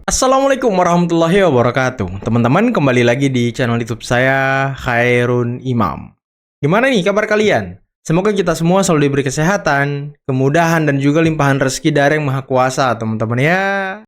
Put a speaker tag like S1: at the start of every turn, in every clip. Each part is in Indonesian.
S1: Assalamualaikum warahmatullahi wabarakatuh. Teman-teman, kembali lagi di channel YouTube saya, Khairun Imam. Gimana nih kabar kalian? Semoga kita semua selalu diberi kesehatan, kemudahan, dan juga limpahan rezeki dari Yang Maha Kuasa, teman-teman ya.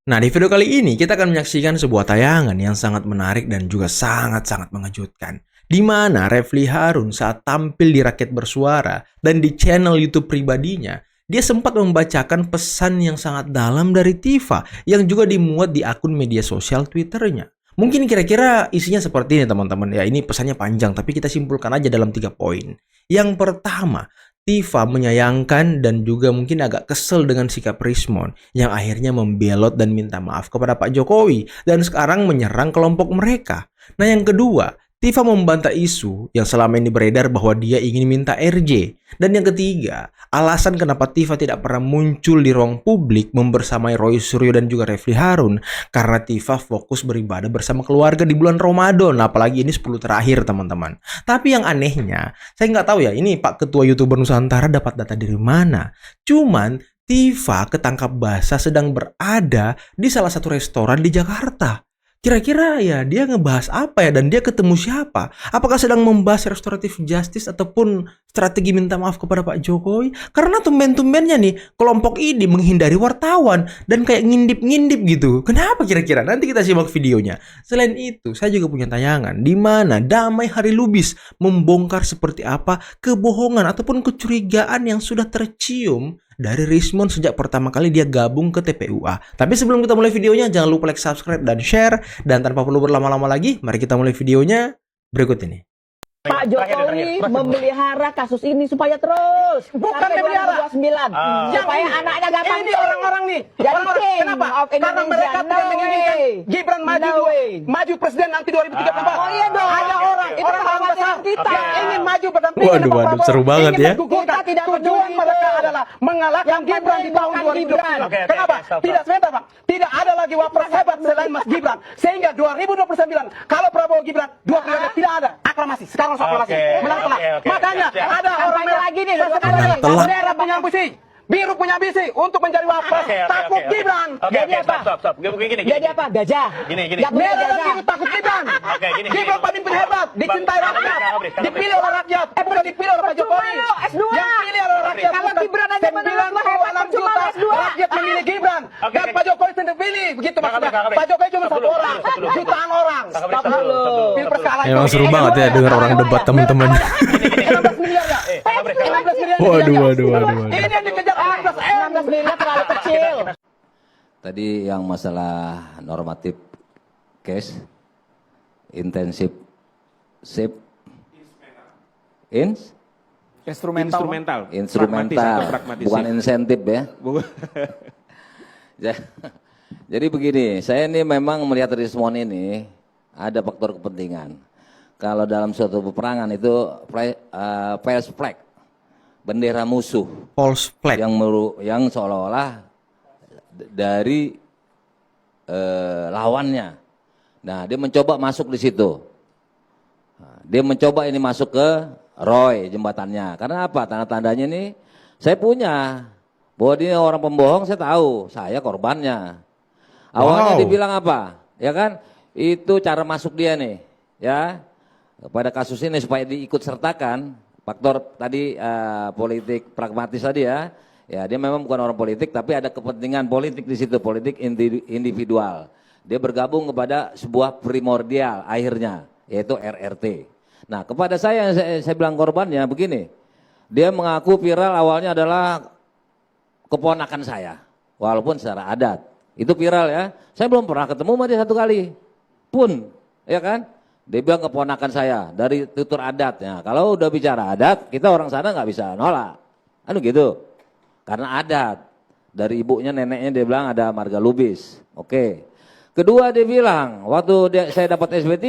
S1: Nah, di video kali ini kita akan menyaksikan sebuah tayangan yang sangat menarik dan juga sangat-sangat mengejutkan. Di mana Refly Harun saat tampil di Rakyat Bersuara dan di channel YouTube pribadinya, dia sempat membacakan pesan yang sangat dalam dari Tifa yang juga dimuat di akun media sosial Twitternya. Mungkin kira-kira isinya seperti ini teman-teman. Ya ini pesannya panjang tapi kita simpulkan aja dalam 3 poin. Yang pertama, Tifa menyayangkan dan juga mungkin agak kesel dengan sikap Rismon yang akhirnya membelot dan minta maaf kepada Pak Jokowi dan sekarang menyerang kelompok mereka. Nah yang kedua, Tifa membantah isu yang selama ini beredar bahwa dia ingin minta RJ. Dan yang ketiga, alasan kenapa Tifa tidak pernah muncul di ruang publik membersamai Roy Suryo dan juga Refly Harun karena Tifa fokus beribadah bersama keluarga di bulan Ramadan, apalagi ini 10 terakhir teman-teman. Tapi yang anehnya, saya nggak tahu ya ini Pak Ketua YouTuber Nusantara dapat data dari mana. Cuman Tifa ketangkap basah sedang berada di salah satu restoran di Jakarta. Kira-kira ya dia ngebahas apa ya dan dia ketemu siapa? Apakah sedang membahas restoratif justice ataupun strategi minta maaf kepada Pak Jokowi? Karena tumben-tumbennya nih kelompok ini menghindari wartawan dan kayak ngintip-ngintip gitu. Kenapa kira-kira? Nanti kita simak videonya. Selain itu, saya juga punya tayangan di mana Damai Hari Lubis membongkar seperti apa kebohongan ataupun kecurigaan yang sudah tercium dari Rismon sejak pertama kali dia gabung ke TPUA. Tapi sebelum kita mulai videonya, jangan lupa like, subscribe, dan share. Dan tanpa perlu berlama-lama lagi, mari kita mulai videonya berikut ini.
S2: Pak Jokowi memelihara kasus ini supaya terus
S3: Bukan
S2: sampai
S3: memelihara.
S2: 2029 supaya anaknya gampang
S3: Ini orang-orang nih.
S2: jadi
S3: Orang-orang.
S2: king
S3: Kenapa?
S2: of
S3: Karena
S2: Indonesia.
S3: mereka tidak menginginkan Gibran maju
S2: No way.
S3: maju presiden nanti 2034.
S2: Oh iya dong.
S3: Ada orang
S2: Itu
S3: orang besar
S2: kekhawatiran kita.
S3: yang ingin maju berdampingan
S1: Waduh,
S3: dengan Pak
S1: waduh,
S3: Prabowo,
S1: seru banget
S3: ingin
S1: ya.
S3: menggugurkan.
S2: Kita tidak
S3: Tujuan
S2: peduli
S3: mereka
S2: itu.
S3: adalah mengalahkan
S2: Yang
S3: Gibran di tahun
S2: penting bukan
S3: 2029.
S2: Gibran.
S3: Kenapa?
S4: Stop.
S3: Tidak sebentar, Pak. Tidak ada lagi wapres hebat selain Mas Gibran. Sehingga 2029 kalau Prabowo Gibran 2 periode tidak ada aklamasi. Sekarang langsung aklamasi.
S4: Oke,
S3: Menang telak.
S4: oke, oke.
S3: Makanya
S4: Siap.
S3: ada orang
S2: Kampanye
S3: merah
S2: lagi nih,
S3: sekarang
S1: Menang
S3: nih,
S1: telak.
S3: merah punya ambisi, biru punya ambisi untuk menjadi wapres. Takut Gibran.
S2: Jadi apa?
S4: Stop. Gini.
S2: Jadi apa? Gajah.
S4: Gini.
S2: Nggak boleh
S3: Merah dan
S2: gajah.
S3: biru takut Gibran.
S4: Oke, gini.
S3: Gibran pemimpin hebat, dicintai
S4: Kang
S3: rakyat,
S4: Abri.
S3: dipilih oleh rakyat, bukan dipilih oleh Pak Jokowi.
S2: Percuma lo, S2.
S3: Yang pilih oleh rakyat.
S2: Kalau Gibran aja menang lo hebat,
S3: 96
S2: percuma
S3: juta
S2: lo S2.
S3: rakyat memilih Gibran.
S4: Oke,
S3: Dan
S4: oke.
S3: Pak Jokowi sendiri pilih, begitu
S4: Kang Abri,
S3: maksudnya.
S4: Kang Abri.
S3: Pak Jokowi cuma
S4: Stop
S3: satu
S4: dulu,
S3: orang,
S4: stop dulu.
S3: jutaan orang.
S4: Kang Abri,
S3: Stop
S4: stop
S3: dulu.
S4: dulu.
S3: Pilpres kalah.
S1: Emang seru banget ya dengar orang debat teman-teman.
S3: 16 miliar ya? 16 miliar.
S1: Waduh.
S3: Ini yang dikejar 16
S2: 16 miliar terlalu kecil.
S5: Tadi yang masalah normatif case, intensif, sip,
S6: Instrumental.
S5: instrumental, bukan insentif ya. Ja- Jadi begini, saya ini memang melihat Rismon ini ada faktor kepentingan. Kalau dalam suatu peperangan itu false flag, bendera musuh
S1: False flag.
S5: yang seolah-olah dari lawannya. Nah, dia mencoba masuk di situ. Nah, dia mencoba ini masuk ke Roy jembatannya. Karena apa? Tanda-tandanya ini saya punya bahwa dia orang pembohong, saya tahu, saya korbannya. Awalnya
S1: Wow.
S5: dibilang apa? Ya kan? Itu cara masuk dia nih, ya. Pada kasus ini supaya diikut sertakan faktor tadi politik pragmatis tadi ya. Ya, dia memang bukan orang politik tapi ada kepentingan politik di situ, politik individual. Dia bergabung kepada sebuah primordial akhirnya, yaitu RRT. Nah, kepada saya yang saya bilang korbannya begini. Dia mengaku viral awalnya adalah keponakan saya, walaupun secara adat. Itu viral ya. Saya belum pernah ketemu sama dia satu kali pun, ya kan? Dia bilang keponakan saya dari tutur adatnya. Kalau udah bicara adat, kita orang sana nggak bisa nolak. Anu gitu. Karena adat. Dari ibunya, neneknya dia bilang ada marga lubis. Oke. Kedua dia bilang, waktu saya dapat SP3,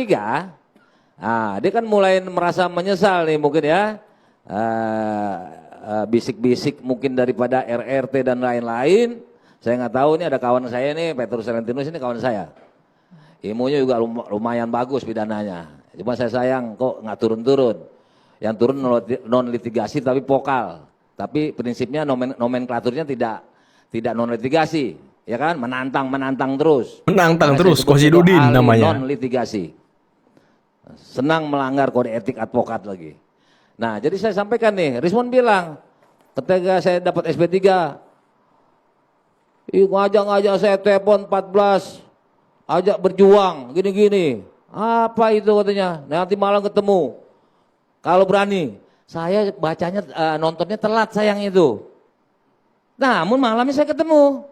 S5: dia kan mulai merasa menyesal nih mungkin ya. Bisik-bisik mungkin daripada RRT dan lain-lain. Saya nggak tahu, ini ada kawan saya nih, Petrus Salentinus ini kawan saya. Ilmunya juga lumayan bagus pidananya. Cuma saya sayang kok nggak turun-turun. Yang turun non litigasi tapi vokal. Tapi prinsipnya nomenklaturnya tidak non litigasi, ya kan, menantang terus.
S1: Menantang
S5: Makanya
S1: terus,
S5: saya sebut itu
S1: Kosidudin
S5: ahli
S1: namanya.
S5: non litigasi. Senang melanggar kode etik advokat lagi. Nah, jadi saya sampaikan nih, Rismond bilang, ketika saya dapat SP3, ngajak saya telepon 14, ajak berjuang, gini-gini. Apa itu katanya, nanti malam ketemu. Kalau berani, saya bacanya, nontonnya telat sayang itu. Namun malamnya saya ketemu.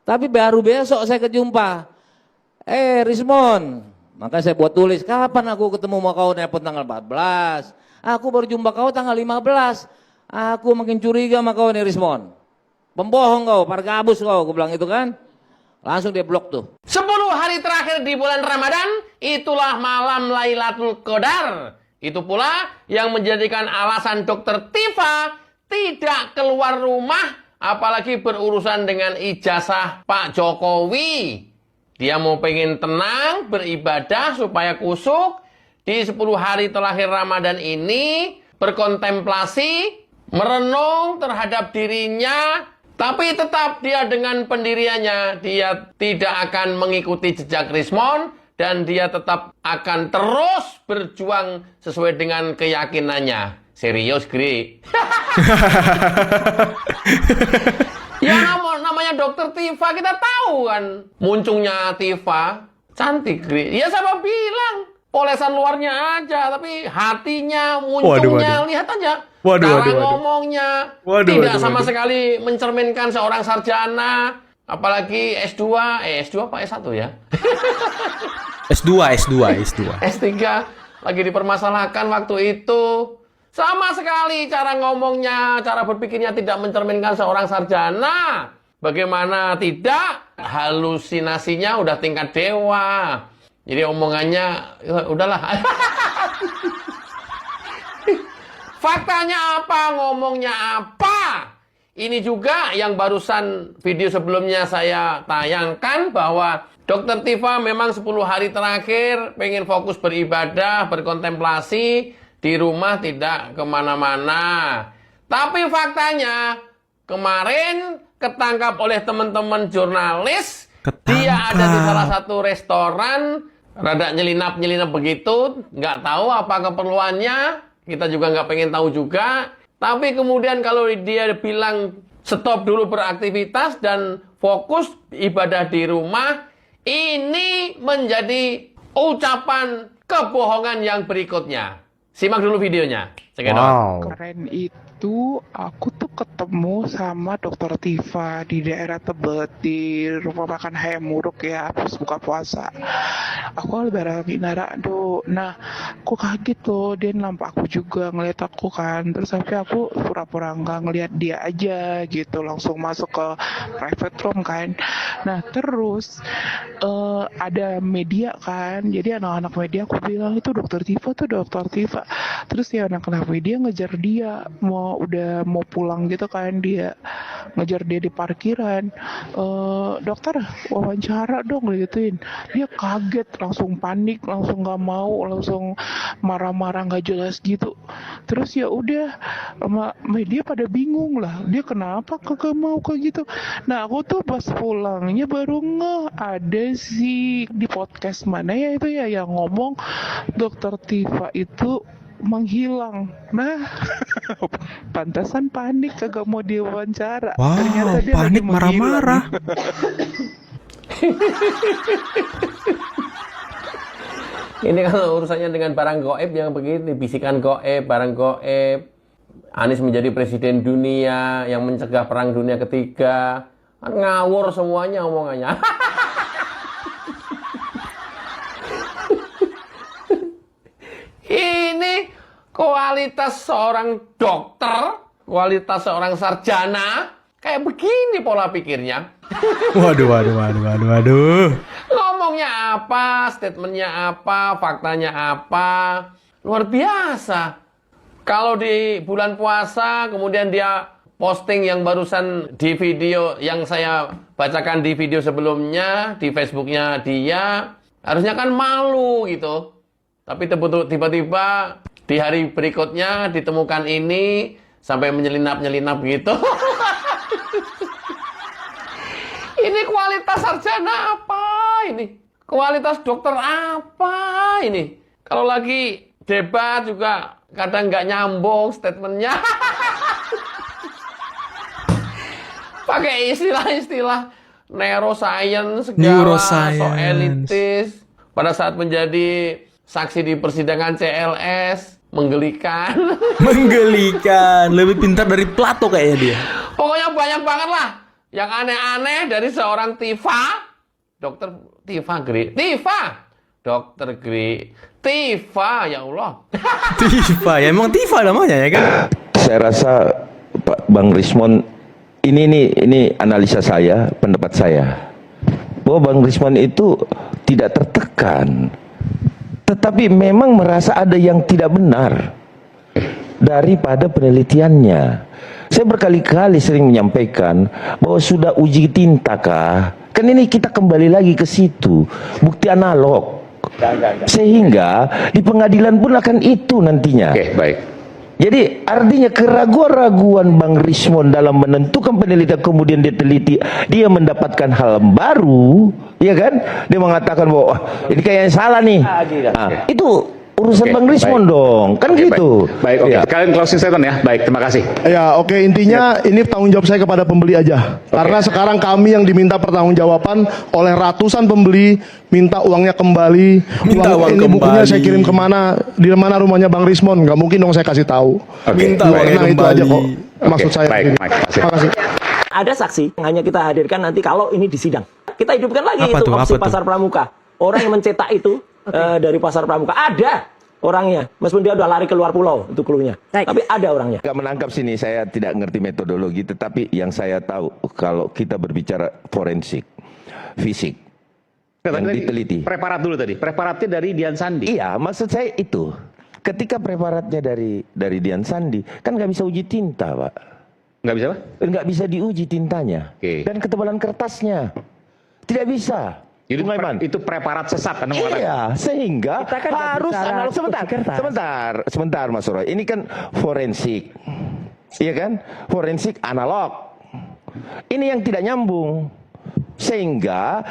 S5: Tapi baru besok saya kejumpa. Rismond, maka saya buat tulis, kapan aku ketemu sama kau nelpon tanggal 14. Aku baru jumpa kau tanggal 15. Aku makin curiga sama kau nih Rismond. Pembohong kau, pargabus kau, aku bilang itu kan. Langsung dia blok tuh.
S4: 10 hari terakhir di bulan Ramadan, itulah malam Lailatul Qadar. Itu pula yang menjadikan alasan Dr. Tifa tidak keluar rumah, apalagi berurusan dengan ijazah Pak Jokowi. Dia mau pengen tenang, beribadah supaya kusuk. Di 10 hari terakhir Ramadan ini, berkontemplasi, merenung terhadap dirinya, tapi tetap dia dengan pendiriannya, dia tidak akan mengikuti jejak Rismond, dan dia tetap akan terus berjuang sesuai dengan keyakinannya. Serius, Gri. Ya namanya Dokter Tifa, kita tahu kan. Muncungnya Tifa, cantik, Gri. Ya sama bilang, polesan luarnya aja, tapi hatinya, muncungnya, lihat aja. Cara ngomongnya, tidak sama sekali mencerminkan seorang sarjana, apalagi S2 apa S1 ya?
S1: S2.
S4: S3 lagi dipermasalahkan waktu itu. Sama sekali cara ngomongnya, cara berpikirnya tidak mencerminkan seorang sarjana. Bagaimana tidak? Halusinasinya udah tingkat dewa. Jadi omongannya, udahlah. Faktanya apa? Ngomongnya apa? Ini juga yang barusan video sebelumnya saya tayangkan bahwa Dr. Tifa memang 10 hari terakhir pengen fokus beribadah, berkontemplasi, di rumah tidak kemana-mana. Tapi faktanya kemarin ketangkap oleh teman-teman jurnalis. Dia ada di salah satu restoran, rada nyelinap begitu, nggak tahu apa keperluannya. Kita juga nggak pengen tahu juga. Tapi kemudian kalau dia bilang stop dulu beraktivitas dan fokus ibadah di rumah, ini menjadi ucapan kebohongan yang berikutnya. Simak dulu videonya.
S7: Kemarin itu aku tuh ketemu sama Dokter Tifa di daerah Tebet di rumah makan Hayam Muruk ya, pas buka puasa. Aku lebaran Minarado. Nah, aku kaget loh, dia nampak aku juga ngeliat aku kan. Terus aku pura-pura nggak ngeliat dia aja gitu, langsung masuk ke private room kan. Nah, terus ada media kan. Jadi anak-anak media aku bilang itu Dokter Tifa tuh Dokter Tifa. Terus ya anak-anak media ngejar dia, udah mau pulang gitu kan, dia ngejar dia di parkiran. Dokter wawancara dong gituin. Dia kaget, langsung panik, langsung nggak mau, langsung marah-marah nggak jelas gitu. Terus ya udah, media pada bingung lah, dia kenapa kagak mau kayak gitu. Nah aku tuh pas pulangnya baru ngeh ada sih di podcast mana ya itu ya yang ngomong Dokter Tifa itu menghilang. Nah, pantasan panik kagak mau diwawancara.
S1: Wow,
S7: ternyata dia
S1: panik
S7: lagi
S1: marah-marah.
S4: Ini kalau urusannya dengan barang goib yang begini, bisikan goib, barang goib. Anies menjadi presiden dunia yang mencegah perang dunia ketiga. Kan ngawur semuanya omongannya. Ini kualitas seorang dokter, kualitas seorang sarjana, kayak begini pola pikirnya.
S1: Waduh.
S4: Ngomongnya apa, statementnya apa, faktanya apa, luar biasa. Kalau di bulan puasa, kemudian dia posting yang barusan di video yang saya bacakan di video sebelumnya, di Facebooknya dia, harusnya kan malu gitu. Tapi tiba-tiba di hari berikutnya ditemukan ini sampai menyelinap gitu. Ini kualitas sarjana apa ini? Kualitas dokter apa ini? Kalau lagi debat juga kadang nggak nyambung statementnya. Pakai istilah-istilah neuroscience segala, so elitis. Pada saat menjadi saksi di persidangan CLS, menggelikan.
S1: Menggelikan, lebih pintar dari Plato kayaknya dia.
S4: Pokoknya banyak banget lah yang aneh-aneh dari seorang Tifa, Dokter Tifa Gri, Dokter Gri, Tifa, ya Allah.
S1: Tifa, ya emang Tifa namanya ya kan?
S8: Saya rasa Pak Bang Rismon, ini analisa saya, pendapat saya, bahwa Bang Rismon itu tidak tertekan, tetapi memang merasa ada yang tidak benar daripada penelitiannya. Saya berkali-kali sering menyampaikan bahwa sudah uji tinta kah? Kan ini kita kembali lagi ke situ, bukti analog. Sehingga di pengadilan pun akan itu nantinya.
S9: Oke, baik.
S8: Jadi artinya keraguan-raguan Bang Rismon dalam menentukan penelitian, kemudian dia teliti, dia mendapatkan hal baru, ya kan? Dia mengatakan bahwa ini kayaknya salah nih. Itu urusan Bang Rismon dong, kan gitu.
S9: Baik, oke. Kalian closing statement ya. Baik, terima kasih.
S10: Ya, oke, intinya ini tanggung jawab saya kepada pembeli aja. Karena sekarang kami yang diminta pertanggungjawaban oleh ratusan pembeli, minta uangnya kembali.
S1: Uang
S10: ini
S1: kembali.
S10: bukunya saya kirim kemana, di mana rumahnya Bang Rismon. Nggak mungkin dong saya kasih tahu.
S1: Minta uangnya
S10: Nah, itu
S1: kembali.
S10: aja kok. Maksud saya.
S9: Baik,
S10: begini.
S9: baik,
S10: Terima kasih.
S2: Ada saksi yang hanya kita hadirkan nanti kalau ini di sidang. Kita hidupkan lagi
S1: Apa
S2: itu
S1: tuh?
S2: opsi
S1: Apa tuh?
S2: pasar pramuka. Orang yang mencetak itu dari pasar pramuka ada orangnya, meskipun dia udah lari keluar pulau itu cluenya. Tapi ada orangnya.
S8: Gak menangkap sini, saya tidak ngerti metodologi, tetapi yang saya tahu kalau kita berbicara forensik, fisik, yang diteliti.
S9: Preparat dulu tadi. Preparatnya dari Dian Sandi.
S8: Iya, maksud saya itu. Ketika preparatnya dari Dian Sandi, kan nggak bisa uji tinta, Pak.
S9: Nggak bisa apa?
S8: Nggak bisa diuji tintanya.
S9: Oke.
S8: Dan ketebalan kertasnya. Tidak bisa.
S9: Itu,
S8: Bung Aiman.
S9: itu preparat sesat. Anda mengatakan.
S8: Iya, sehingga
S2: Kita kan
S8: harus
S2: bicara
S8: analog sebentar Mas Roy. Ini kan forensik. Iya kan? Forensik analog. Ini yang tidak nyambung. Sehingga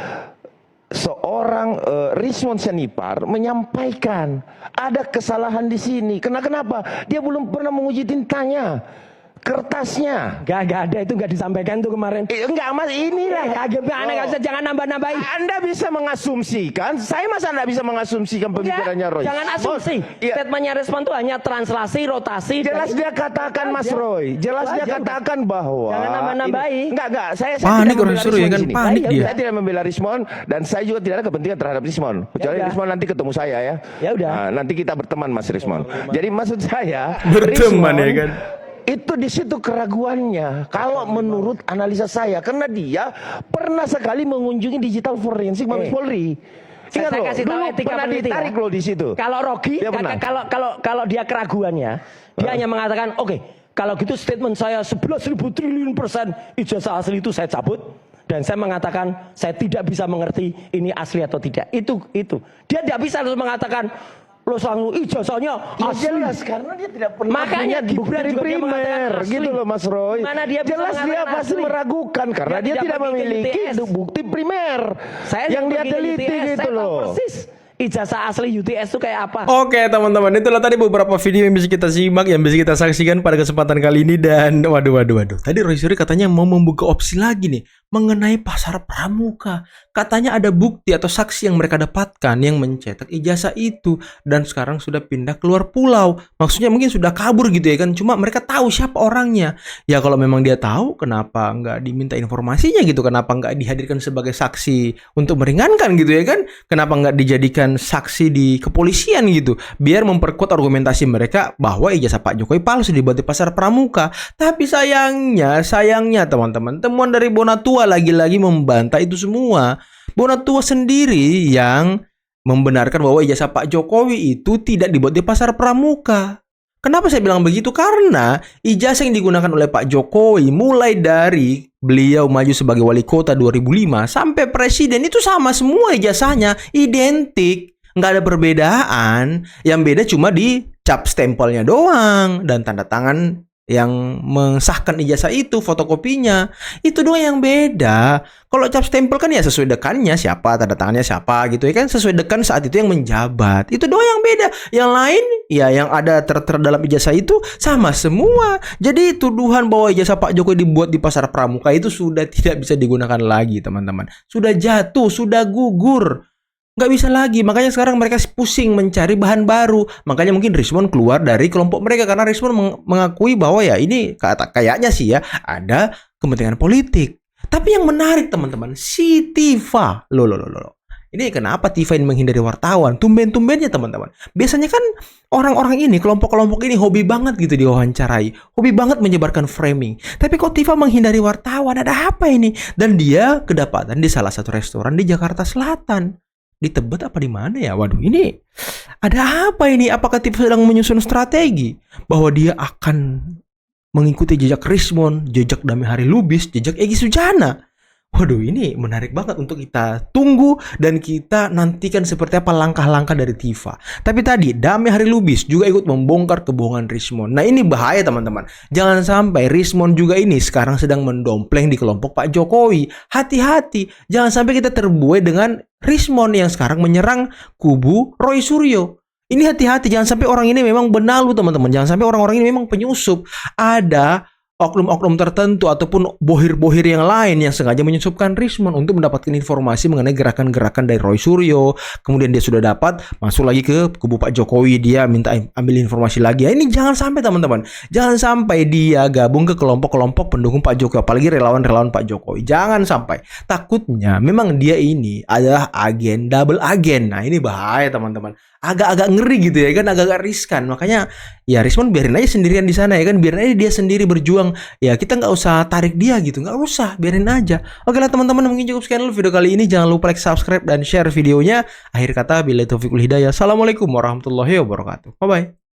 S8: seorang Rismon Senipar menyampaikan ada kesalahan di sini. Kenapa? Dia belum pernah menguji tintanya. Kertasnya
S2: Gak ada, itu gak disampaikan tuh kemarin.
S8: enggak Mas, inilah
S2: Anda gak usah, jangan nambah-nambahin.
S8: Anda bisa mengasumsikan, saya masa Anda bisa mengasumsikan pemikirannya Roy?
S2: Jangan asumsi.
S8: Iya.
S2: Statementnya Respon itu hanya translasi, rotasi.
S8: Jelas
S2: dan
S8: dia katakan Mas Roy, jelas dia katakan bahwa
S2: Jangan nambah-nambahin.
S8: Enggak, saya
S1: Panik
S8: tidak
S1: orang
S8: membela
S1: suruh ya
S8: Rismon
S1: kan,
S8: di sini.
S1: panik dia.
S8: Saya tidak membela Rismon dan saya juga tidak ada kepentingan terhadap Rismon. Kecuali
S2: udah.
S8: Rismon nanti ketemu saya ya.
S2: Ya udah.
S8: Nah, nanti kita berteman Mas Rismon. Jadi maksud saya
S1: Berteman
S8: Rismon,
S1: ya kan.
S8: itu di situ keraguannya. Kalau menurut analisa saya, karena dia pernah sekali mengunjungi digital forensik Mabes Polri.
S2: Saya
S8: Ingat loh,
S2: kasih tahu
S8: dulu
S2: etika
S8: pernah
S2: peneliti
S8: ditarik
S2: ya.
S8: loh di situ.
S2: Kalau Rogi,
S8: Dia pernah.
S2: kalau dia keraguannya, dia hanya mengatakan, oke, kalau gitu statement saya 11.000 triliun % ijazah asli itu saya cabut. Dan saya mengatakan, saya tidak bisa mengerti ini asli atau tidak. Itu. Dia tidak bisa harus mengatakan, lo selalu ijazahnya asli.
S8: Jelas karena dia tidak pernah
S2: Makanya
S8: punya
S2: Gibran
S8: bukti
S2: juga dia mengatakan
S8: primer
S2: asli.
S8: gitu loh Mas Roy.
S2: Mana dia bisa
S8: jelas dia
S2: mengatakan
S8: pasti
S2: asli.
S8: meragukan karena
S2: Dia
S8: dia
S2: tidak
S8: tidak
S2: pergi ke
S8: memiliki
S2: UTS.
S8: bukti primer
S2: Saya
S8: yang dia
S2: pergi ke
S8: teliti
S2: UTS,
S8: gitu
S2: saya tahu
S8: loh.
S2: persis ijazah asli UTS itu kayak apa.
S1: Oke teman-teman, itulah tadi beberapa video yang bisa kita simak, yang bisa kita saksikan pada kesempatan kali ini. Dan waduh. Tadi Roy Suryo katanya mau membuka opsi lagi nih mengenai pasar pramuka. Katanya ada bukti atau saksi yang mereka dapatkan yang mencetak ijazah itu dan sekarang sudah pindah keluar pulau. Maksudnya mungkin sudah kabur gitu ya kan. Cuma mereka tahu siapa orangnya. Ya kalau memang dia tahu, kenapa nggak diminta informasinya gitu? Kenapa nggak dihadirkan sebagai saksi untuk meringankan gitu ya kan? Kenapa nggak dijadikan saksi di kepolisian gitu? Biar memperkuat argumentasi mereka bahwa ijazah Pak Jokowi palsu dibuat di pasar pramuka. Tapi sayangnya teman-teman, temuan dari Bonatua lagi-lagi membantah itu semua. Bonatua sendiri yang membenarkan bahwa ijazah Pak Jokowi itu tidak dibuat di pasar pramuka. Kenapa saya bilang begitu? Karena ijazah yang digunakan oleh Pak Jokowi mulai dari beliau maju sebagai wali kota 2005 sampai presiden itu sama semua ijazahnya, identik, nggak ada perbedaan. Yang beda cuma di cap stempelnya doang dan tanda tangan yang mensahkan ijazah itu, fotokopinya. Itu doang yang beda. Kalau cap stempel kan ya sesuai dekannya siapa, tanda tangannya siapa gitu ya kan, sesuai dekan saat itu yang menjabat. Itu doang yang beda. Yang lain ya yang ada ter dalam ijazah itu sama semua. Jadi tuduhan bahwa ijazah Pak Jokowi dibuat di pasar pramuka itu sudah tidak bisa digunakan lagi, teman-teman. Sudah jatuh, sudah gugur. Nggak bisa lagi, makanya sekarang mereka pusing mencari bahan baru. Makanya mungkin Rismon keluar dari kelompok mereka karena Rismon mengakui bahwa ya ini kayaknya sih ya ada kepentingan politik. Tapi yang menarik teman-teman, si Tifa. Loh. Ini kenapa Tifa ini menghindari wartawan? Tumben-tumbennya teman-teman. Biasanya kan orang-orang ini, kelompok-kelompok ini hobi banget gitu diwawancarai. Hobi banget menyebarkan framing. Tapi kok Tifa menghindari wartawan? Ada apa ini? Dan dia kedapatan di salah satu restoran di Jakarta Selatan. Di Tebet apa di mana ya? Waduh, ini ada apa ini? Apakah Tifa sedang menyusun strategi bahwa dia akan mengikuti jejak Rismon, jejak Damai Hari Lubis, jejak Egy Sujana? Waduh, ini menarik banget untuk kita tunggu dan kita nantikan seperti apa langkah-langkah dari Tifa. Tapi tadi Damai Hari Lubis juga ikut membongkar kebohongan Rismon. Nah, ini bahaya teman-teman. Jangan sampai Rismon juga ini sekarang sedang mendompleng di kelompok Pak Jokowi. Hati-hati, jangan sampai kita terbuai dengan Rismon yang sekarang menyerang kubu Roy Suryo. Ini hati-hati, jangan sampai orang ini memang benalu teman-teman. Jangan sampai orang-orang ini memang penyusup. Ada oknum-oknum tertentu ataupun bohir-bohir yang lain yang sengaja menyusupkan Rismon untuk mendapatkan informasi mengenai gerakan-gerakan dari Roy Suryo. Kemudian dia sudah dapat, masuk lagi ke kubu Pak Jokowi, dia minta ambil informasi lagi. Ini jangan sampai teman-teman, jangan sampai dia gabung ke kelompok-kelompok pendukung Pak Jokowi, apalagi relawan-relawan Pak Jokowi. Jangan sampai. Takutnya memang dia ini adalah agen, double agen. Nah, ini bahaya teman-teman. Agak-agak ngeri gitu ya kan, agak-agak riskan. Makanya ya Rismon biarin aja sendirian di sana ya kan, biarin aja dia sendiri berjuang. Ya kita nggak usah tarik dia gitu, nggak usah, biarin aja. Oke lah teman-teman, mungkin cukup sekian dulu video kali ini. Jangan lupa like, subscribe, dan share videonya. Akhir kata, billahi taufiq wal hidayah. Assalamualaikum warahmatullahi wabarakatuh. Bye bye.